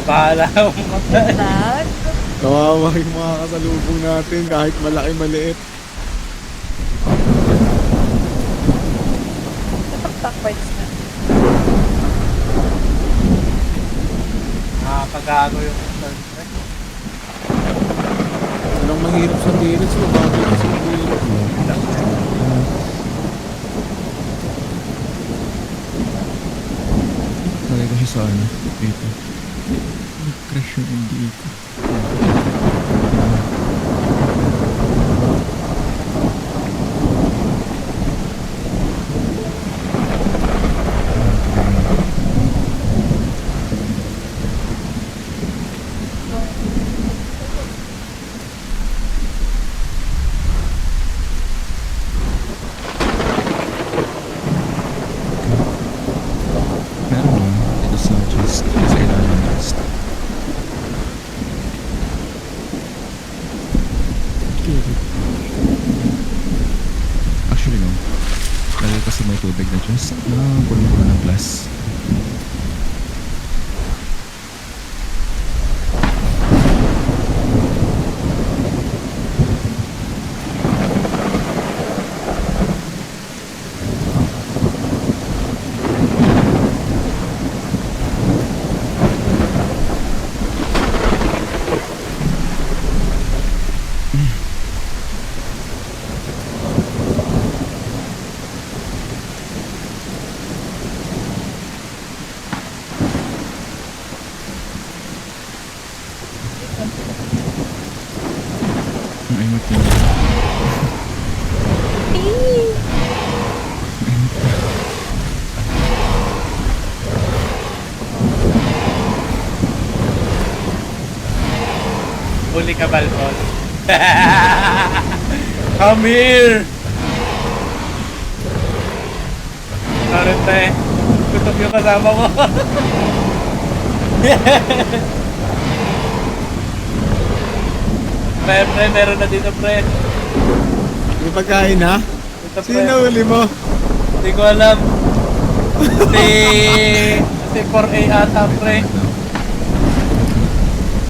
Bahala mo. Vlog. Kawawa yung mga kasalubong natin kahit malaki maliit. Backwards na. Nakakagago yung Star Trek. Walang mahirap sa lyrics, mabagal kasi yung lyrics. Lagay ko siya sa ano, dito. Nag-crash yung NDA ko. Meron lang, dito sa chest, sa ilalim ng chest. Actually no, lagay kasi may tubig na chest na puno ko ng glass. Ay, matindi. Huli ka, Balbon. Come here! Sorry, te. Kutok yung kasama ko. Pre, meron na dito, pre. May pagkain ha? Ito, pre. Sino huli mo? Hindi ko alam. Si 4A ata, pre.